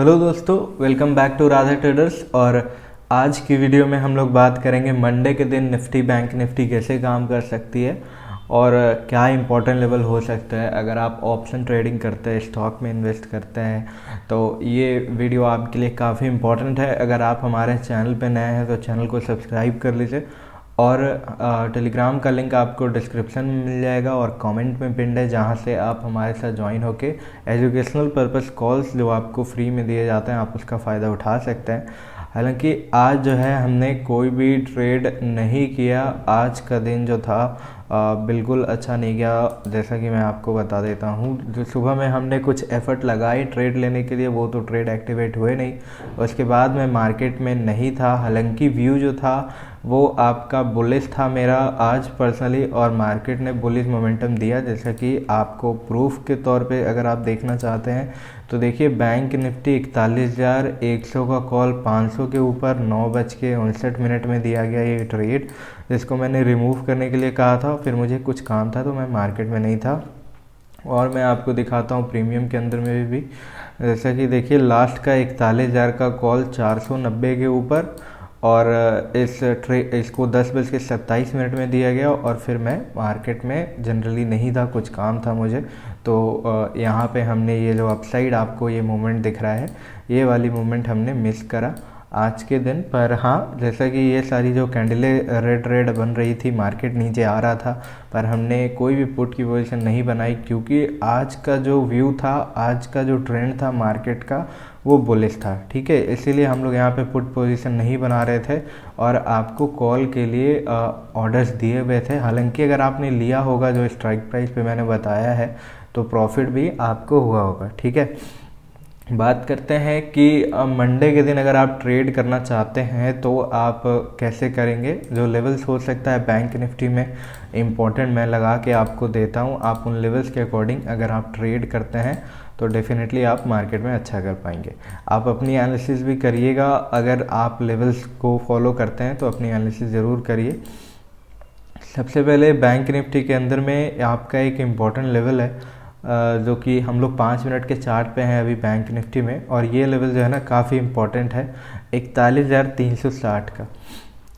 Hello दोस्तों, welcome back to Radha Traders. और आज की वीडियो में हम लोग बात करेंगे मंडे के दिन निफ्टी बैंक निफ्टी कैसे काम कर सकती है और क्या इंपॉर्टेंट लेवल हो सकता है अगर आप ऑप्शन ट्रेडिंग करते हैं, स्टॉक में इन्वेस्ट करते हैं। तो ये वीडियो आपके लिए काफ़ी इंपॉर्टेंट है। अगर आप हमारे चैनल पे नए हैं तो चैनल को सब्सक्राइब कर लीजिए और टेलीग्राम का लिंक आपको डिस्क्रिप्शन में मिल जाएगा और कमेंट में पिन है, जहाँ से आप हमारे साथ ज्वाइन होके एजुकेशनल पर्पस कॉल्स जो आपको फ्री में दिए जाते हैं आप उसका फ़ायदा उठा सकते हैं। हालांकि आज जो है हमने कोई भी ट्रेड नहीं किया। आज का दिन जो था बिल्कुल अच्छा नहीं गया। जैसा कि मैं आपको बता देता हूँ, जो सुबह में हमने कुछ एफर्ट लगाए ट्रेड लेने के लिए, वो तो ट्रेड एक्टिवेट हुए नहीं। उसके बाद मैं मार्केट में नहीं था। हालांकि व्यू जो था वो आपका बुलिश था मेरा आज पर्सनली, और मार्केट ने बुलिश मोमेंटम दिया। जैसा कि आपको प्रूफ के तौर पे अगर आप देखना चाहते हैं तो देखिए, बैंक निफ्टी 41,100 का कॉल 500 के ऊपर 9:59 में दिया गया ये ट्रेड, जिसको मैंने रिमूव करने के लिए कहा था। फिर मुझे कुछ काम था तो मैं मार्केट में नहीं था। और मैं आपको दिखाता हूँ प्रीमियम के अंदर में भी। जैसा कि देखिए, लास्ट का 41,000 का कॉल 490 के ऊपर, और इसको 10:27 में दिया गया। और फिर मैं मार्केट में जनरली नहीं था, कुछ काम था मुझे। तो यहाँ पे हमने ये जो अपसाइड आपको ये मूवमेंट दिख रहा है, ये वाली मूवमेंट हमने मिस करा आज के दिन पर। हाँ, जैसा कि ये सारी जो कैंडलें रेड रेड बन रही थी, मार्केट नीचे आ रहा था, पर हमने कोई भी पुट की पोजीशन नहीं बनाई, क्योंकि आज का जो व्यू था, आज का जो ट्रेंड था मार्केट का, वो बुलिश था। ठीक है, इसीलिए हम लोग यहाँ पे पुट पोजीशन नहीं बना रहे थे और आपको कॉल के लिए ऑर्डर्स दिए हुए थे। हालांकि अगर आपने लिया होगा जो स्ट्राइक प्राइस पे मैंने बताया है, तो प्रॉफिट भी आपको हुआ होगा। ठीक है, बात करते हैं कि मंडे के दिन अगर आप ट्रेड करना चाहते हैं तो आप कैसे करेंगे। जो लेवल्स हो सकता है बैंक निफ्टी में इम्पोर्टेंट मैं लगा के आपको देता हूं। आप उन लेवल्स के अकॉर्डिंग अगर आप ट्रेड करते हैं तो डेफिनेटली आप मार्केट में अच्छा कर पाएंगे। आप अपनी एनालिसिस भी करिएगा। अगर आप लेवल्स को फॉलो करते हैं तो अपनी एनालिसिस ज़रूर करिए। सबसे पहले बैंक निफ्टी के अंदर में आपका एक इम्पॉर्टेंट लेवल है जो कि हम लोग 5 मिनट के चार्ट पे हैं अभी बैंक निफ्टी में, और ये लेवल जो है ना काफ़ी इम्पॉर्टेंट है, 41,360 का।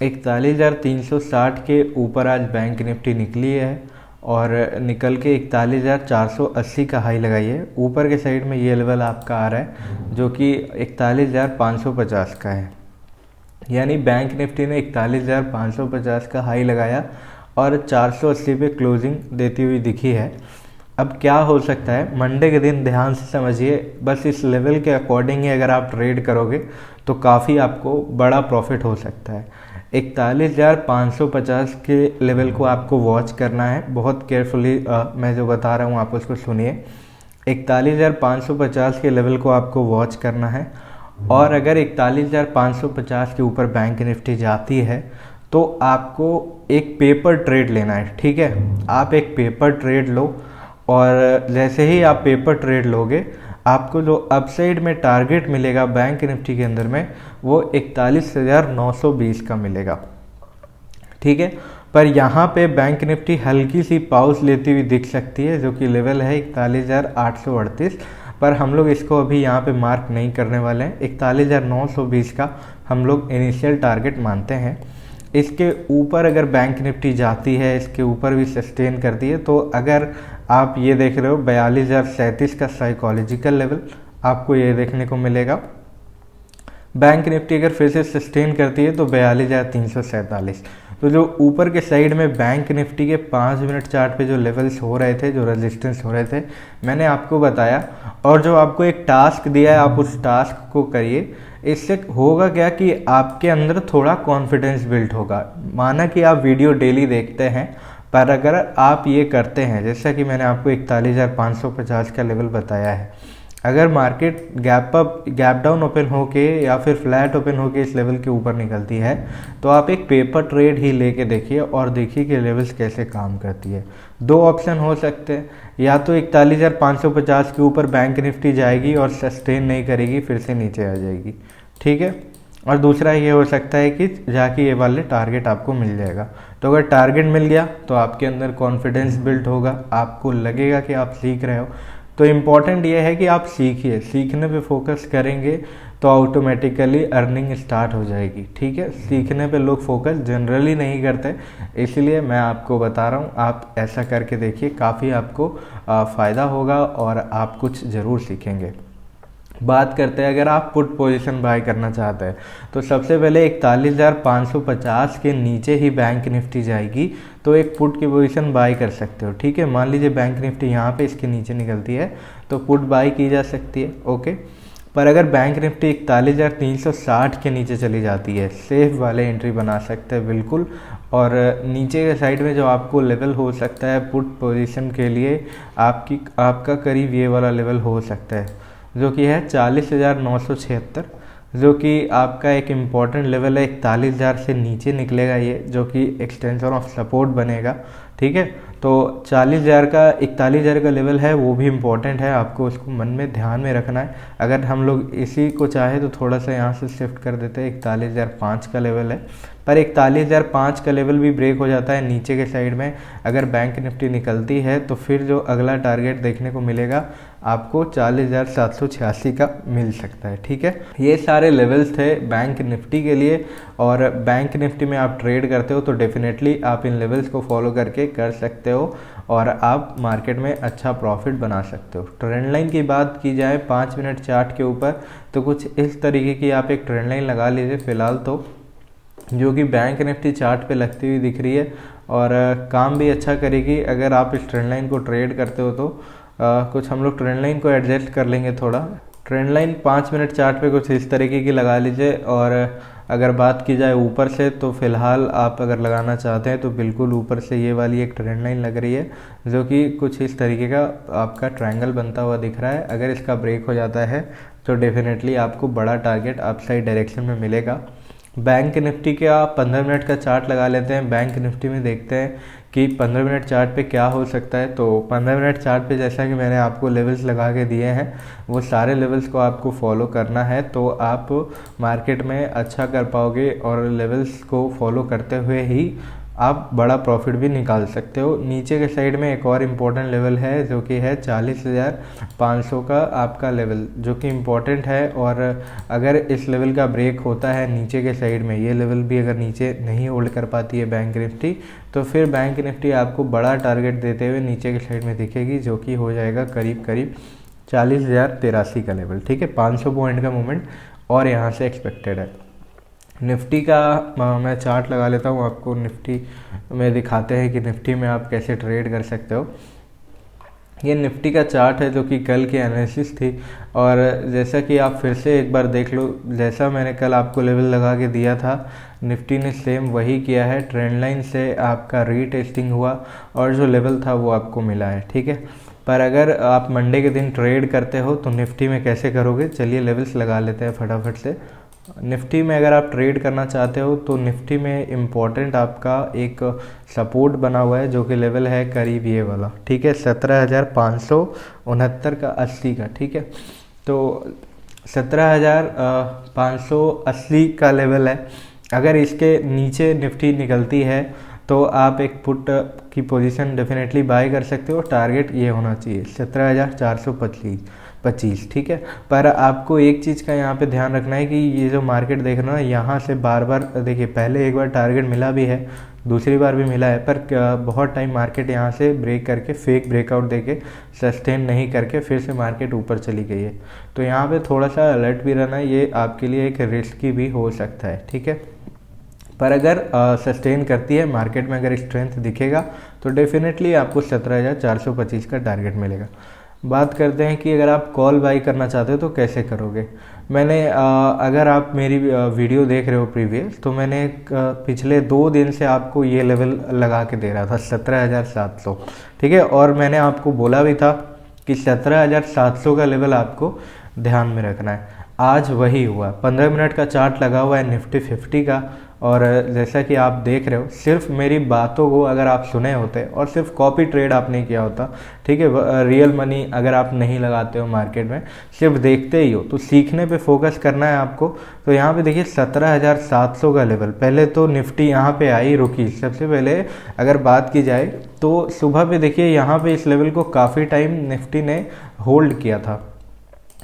41,360 के ऊपर आज बैंक निफ्टी निकली है और निकल के 41,480 का हाई लगाई है। ऊपर के साइड में ये लेवल आपका आ रहा है जो कि 41,550 का है। यानी बैंक निफ्टी ने 41,550 का हाई लगाया और 480 पे क्लोजिंग देती हुई दिखी है। अब क्या हो सकता है मंडे के दिन, ध्यान से समझिए, बस इस लेवल के अकॉर्डिंग ही अगर आप ट्रेड करोगे तो काफ़ी आपको बड़ा प्रॉफिट हो सकता है। 41,550 के लेवल को आपको वॉच करना है बहुत केयरफुली। मैं जो बता रहा हूँ आप उसको सुनिए। 41,550 के लेवल को आपको वॉच करना है, और अगर 41,550 के ऊपर बैंक निफ्टी जाती है तो आपको एक पेपर ट्रेड लेना है। ठीक है, आप एक पेपर ट्रेड लो, और जैसे ही आप पेपर ट्रेड लोगे आपको जो अपसाइड में टारगेट मिलेगा बैंक निफ्टी के अंदर में, वो 41,920 का मिलेगा। ठीक है, पर यहाँ पे बैंक निफ्टी हल्की सी पाउस लेती हुई दिख सकती है, जो कि लेवल है 41,838, पर हम लोग इसको अभी यहाँ पे मार्क नहीं करने वाले हैं। 41,920 का हम लोग इनिशियल टारगेट मानते हैं। इसके ऊपर अगर बैंक निफ्टी जाती है, इसके ऊपर भी सस्टेन करती है, तो अगर आप ये देख रहे हो 42,037 का साइकोलॉजिकल लेवल आपको ये देखने को मिलेगा। बैंक निफ्टी अगर फिर से सस्टेन करती है तो 42,347। तो जो ऊपर के साइड में बैंक निफ्टी के 5 मिनट चार्ट पे जो लेवल्स हो रहे थे, जो रेजिस्टेंस हो रहे थे, मैंने आपको बताया, और जो आपको एक टास्क दिया है आप उस टास्क को करिए। इससे होगा क्या कि आपके अंदर थोड़ा कॉन्फिडेंस बिल्ड होगा। माना कि आप वीडियो डेली देखते हैं, पर अगर आप ये करते हैं, जैसा कि मैंने आपको 41,550 का लेवल बताया है, अगर मार्केट गैप डाउन ओपन होके या फिर फ्लैट ओपन होके इस लेवल के ऊपर निकलती है, तो आप एक पेपर ट्रेड ही लेके देखिए और देखिए कि लेवल्स कैसे काम करती है। दो ऑप्शन हो सकते हैं, या तो 41,550 के ऊपर बैंक निफ्टी जाएगी और सस्टेन नहीं करेगी, फिर से नीचे आ जाएगी। ठीक है, और दूसरा ये हो सकता है कि जाके ये वाले टारगेट आपको मिल जाएगा। तो अगर टारगेट मिल गया तो आपके अंदर कॉन्फिडेंस बिल्ड होगा, आपको लगेगा कि आप सीख रहे हो, तो इम्पॉर्टेंट ये है कि आप सीखिए, सीखने पे फोकस करेंगे तो ऑटोमेटिकली अर्निंग स्टार्ट हो जाएगी। ठीक है, सीखने पे लोग फोकस जनरली नहीं करते, इसलिए मैं आपको बता रहा हूँ आप ऐसा करके देखिए, काफ़ी आपको फ़ायदा होगा और आप कुछ ज़रूर सीखेंगे। बात करते हैं अगर आप पुट पोजीशन बाय करना चाहते हैं तो सबसे पहले 41,550 के नीचे ही बैंक निफ्टी जाएगी तो एक पुट की पोजीशन बाय कर सकते हो। ठीक है, मान लीजिए बैंक निफ्टी यहाँ पे इसके नीचे निकलती है तो पुट बाय की जा सकती है। ओके, पर अगर बैंक निफ्टी 41,360 के नीचे चली जाती है, सेफ वाले एंट्री बना सकते हैं बिल्कुल। और नीचे के साइड में जो आपको लेवल हो सकता है पुट पोजीशन के लिए आपका करीब ये वाला लेवल हो सकता है जो कि है 40,976, जो कि आपका एक इम्पॉर्टेंट लेवल है। 41,000 से नीचे निकलेगा ये, जो कि एक्सटेंशन ऑफ सपोर्ट बनेगा। ठीक है, तो 41,000 का लेवल है, वो भी इम्पॉर्टेंट है, आपको उसको मन में ध्यान में रखना है। अगर हम लोग इसी को चाहे तो थोड़ा सा यहाँ से शिफ्ट कर देते हैं, 41,005 का लेवल है, पर 41,005 का लेवल भी ब्रेक हो जाता है नीचे के साइड में। अगर बैंक निफ्टी निकलती है तो फिर जो अगला टारगेट देखने को मिलेगा आपको 40,786 का मिल सकता है। ठीक है, ये सारे लेवल्स थे बैंक निफ्टी के लिए, और बैंक निफ्टी में आप ट्रेड करते हो तो डेफिनेटली आप इन लेवल्स को फॉलो करके कर सकते हो और आप मार्केट में अच्छा प्रॉफिट बना सकते हो। ट्रेंड लाइन की बात की जाए 5 मिनट चार्ट के ऊपर तो कुछ इस तरीके की आप एक ट्रेंड लाइन लगा लीजिए फिलहाल तो, जो कि बैंक निफ्टी चार्ट पे लगती हुई दिख रही है और काम भी अच्छा करेगी। अगर आप इस ट्रेंड लाइन को ट्रेड करते हो तो कुछ हम लोग ट्रेंड लाइन को एडजस्ट कर लेंगे थोड़ा। ट्रेंड लाइन 5 मिनट चार्ट पे कुछ इस तरीके की लगा लीजिए, और अगर बात की जाए ऊपर से तो फिलहाल आप अगर लगाना चाहते हैं तो बिल्कुल ऊपर से ये वाली एक ट्रेंड लाइन लग रही है जो कि कुछ इस तरीके का आपका ट्रायंगल बनता हुआ दिख रहा है। अगर इसका ब्रेक हो जाता है तो डेफिनेटली आपको बड़ा टारगेट अपसाइड डायरेक्शन में मिलेगा। बैंक निफ्टी के आप 15 मिनट का चार्ट लगा लेते हैं, बैंक निफ्टी में देखते हैं कि 15 मिनट चार्ट पे क्या हो सकता है। तो 15 मिनट चार्ट पे जैसा कि मैंने आपको लेवल्स लगा के दिए हैं, वो सारे लेवल्स को आपको फॉलो करना है तो आप मार्केट में अच्छा कर पाओगे, और लेवल्स को फॉलो करते हुए ही आप बड़ा प्रॉफिट भी निकाल सकते हो। नीचे के साइड में एक और इम्पोर्टेंट लेवल है जो कि है 40,500 का आपका लेवल, जो कि इम्पोर्टेंट है। और अगर इस लेवल का ब्रेक होता है नीचे के साइड में, ये लेवल भी अगर नीचे नहीं होल्ड कर पाती है बैंक निफ्टी, तो फिर बैंक निफ्टी आपको बड़ा टारगेट देते हुए नीचे के साइड में दिखेगी, जो कि हो जाएगा करीब करीब 40,083 का लेवल। ठीक है, 500 पॉइंट का मूवमेंट और यहाँ से एक्सपेक्टेड है। निफ्टी का मैं चार्ट लगा लेता हूँ, आपको निफ्टी में दिखाते हैं कि निफ्टी में आप कैसे ट्रेड कर सकते हो। ये निफ्टी का चार्ट है जो कि कल की एनालिसिस थी, और जैसा कि आप फिर से एक बार देख लो, जैसा मैंने कल आपको लेवल लगा के दिया था निफ्टी ने सेम वही किया है। ट्रेंड लाइन से आपका रीटेस्टिंग हुआ और जो लेवल था वो आपको मिला है। ठीक है, पर अगर आप मंडे के दिन ट्रेड करते हो तो निफ्टी में कैसे करोगे, चलिए लेवल्स लगा लेते हैं फटाफट से। निफ्टी में अगर आप ट्रेड करना चाहते हो तो निफ्टी में इम्पॉर्टेंट आपका एक सपोर्ट बना हुआ है जो कि लेवल है करीब ये वाला। ठीक है, 17,569 का 80 का। ठीक है, तो 17,580 का लेवल है। अगर इसके नीचे निफ्टी निकलती है तो आप एक पुट की पोजीशन डेफिनेटली बाय कर सकते हो। टारगेट ये होना चाहिए 17,425। ठीक है, पर आपको एक चीज़ का यहाँ पे ध्यान रखना है कि ये जो मार्केट देख रहे हो ना, यहाँ से बार बार देखिए, पहले एक बार टारगेट मिला भी है, दूसरी बार भी मिला है, पर बहुत टाइम मार्केट यहाँ से ब्रेक करके फेक ब्रेकआउट देके सस्टेन नहीं करके फिर से मार्केट ऊपर चली गई है। तो यहाँ पे थोड़ा सा अलर्ट भी रहना है, ये आपके लिए एक रिस्की भी हो सकता है। ठीक है, पर अगर सस्टेन करती है मार्केट में, अगर स्ट्रेंथ दिखेगा तो डेफिनेटली आपको 17,425 का टारगेट मिलेगा। बात करते हैं कि अगर आप कॉल बाई करना चाहते हो तो कैसे करोगे। मैंने अगर आप मेरी वीडियो देख रहे हो प्रीवियस, तो मैंने पिछले 2 दिन से आपको ये लेवल लगा के दे रहा था 17,700। ठीक है, और मैंने आपको बोला भी था कि 17,700 का लेवल आपको ध्यान में रखना है। आज वही हुआ। 15 मिनट का चार्ट लगा हुआ है निफ्टी 50 का, और जैसा कि आप देख रहे हो, सिर्फ मेरी बातों को अगर आप सुने होते और सिर्फ कॉपी ट्रेड आप नहीं किया होता, ठीक है, रियल मनी अगर आप नहीं लगाते हो मार्केट में, सिर्फ देखते ही हो, तो सीखने पे फोकस करना है आपको। तो यहाँ पे देखिए 17,700 का लेवल, पहले तो निफ्टी यहाँ पे आई, रुकी। सबसे पहले अगर बात की जाए तो सुबह पे देखिए यहाँ पे इस लेवल को काफ़ी टाइम निफ्टी ने होल्ड किया था,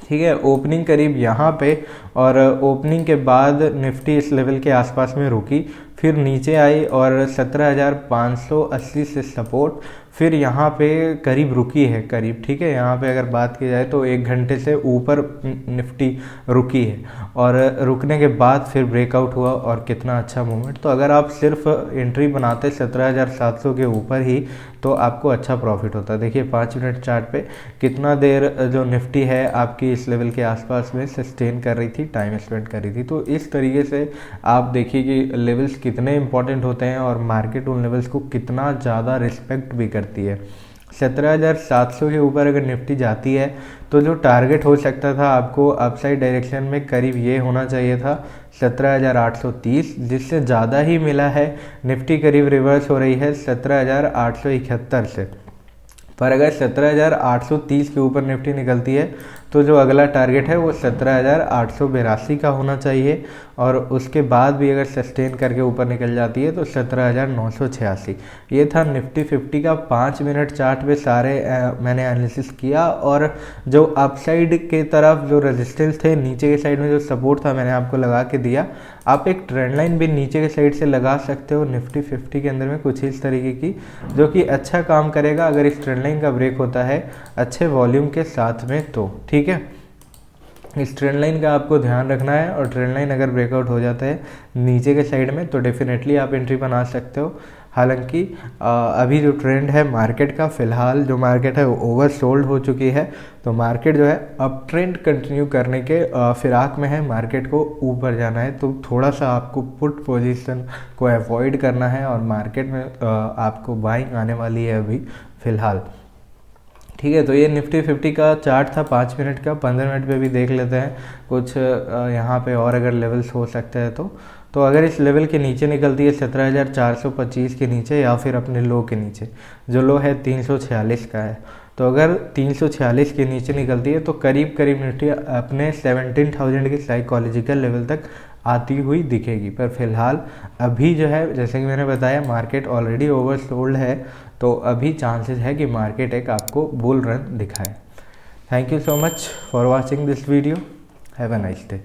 ठीक है, ओपनिंग करीब यहाँ पे, और ओपनिंग के बाद निफ्टी इस लेवल के आसपास में रुकी, फिर नीचे आई और 17,580 से सपोर्ट, फिर यहाँ पे करीब रुकी है करीब, ठीक है। यहाँ पे अगर बात की जाए तो 1 घंटे से ऊपर निफ्टी रुकी है, और रुकने के बाद फिर ब्रेकआउट हुआ, और कितना अच्छा मूवमेंट। तो अगर आप सिर्फ एंट्री बनाते 17,700 के ऊपर ही, तो आपको अच्छा प्रॉफिट होता है। देखिए 5 मिनट चार्ट पे कितना देर जो निफ्टी है आपकी इस लेवल के आसपास में सस्टेन कर रही थी, टाइम स्पेंड कर रही थी। तो इस तरीके से आप देखिए कि लेवल्स कितने इंपॉर्टेंट होते हैं, और मार्केट उन लेवल्स को कितना ज़्यादा रिस्पेक्ट भी करती है। 17,700 के ऊपर अगर निफ्टी जाती है तो जो टारगेट हो सकता था आपको अपसाइड डायरेक्शन में, करीब ये होना चाहिए था 17,830, जिससे ज़्यादा ही मिला है। निफ्टी करीब रिवर्स हो रही है 17,871 से, पर अगर 17,830 के ऊपर निफ्टी निकलती है तो जो अगला टारगेट है वो 17,882 का होना चाहिए, और उसके बाद भी अगर सस्टेन करके ऊपर निकल जाती है तो 17,986। ये था निफ्टी 50 का 5 मिनट चार्ट पे सारे मैंने एनालिसिस किया। और जो अपसाइड के तरफ जो रेजिस्टेंस थे, नीचे के साइड में जो सपोर्ट था, मैंने आपको लगा के दिया। आप एक ट्रेंड लाइन भी नीचे के साइड से लगा सकते हो निफ्टी 50 के अंदर में, कुछ इस तरीके की, जो कि अच्छा काम करेगा अगर इस ट्रेंड लाइन का ब्रेक होता है अच्छे वॉल्यूम के साथ में, तो ठीक है। इस ट्रेंड लाइन का आपको ध्यान रखना है, और ट्रेंड लाइन अगर ब्रेकआउट हो जाता है नीचे के साइड में तो डेफिनेटली आप एंट्री बना सकते हो। हालांकि अभी जो ट्रेंड है मार्केट का, फ़िलहाल जो मार्केट है वो ओवर सोल्ड हो चुकी है, तो मार्केट जो है अप ट्रेंड कंटिन्यू करने के फिराक में है। मार्केट को ऊपर जाना है तो थोड़ा सा आपको पुट पोजीशन को अवॉइड करना है, और मार्केट में आपको बाइंग आने वाली है अभी फ़िलहाल, ठीक है। तो ये निफ्टी 50 का चार्ट था 5 मिनट का। 15 मिनट पे भी देख लेते हैं कुछ यहाँ पे और अगर लेवल्स हो सकते हैं तो अगर इस लेवल के नीचे निकलती है 17,425 के नीचे, या फिर अपने लो के नीचे, जो लो है 346 का है, तो अगर 346 के नीचे निकलती है तो करीब करीब निफ्टी अपने 17,000 के साइकोलॉजिकल लेवल तक आती हुई दिखेगी। पर फिलहाल अभी जो है, जैसे कि मैंने बताया, मार्केट ऑलरेडी ओवर सोल्ड है, तो अभी चांसेस है कि मार्केट एक आपको बुल रन दिखाए। Thank you so much for watching this video. Have a nice day.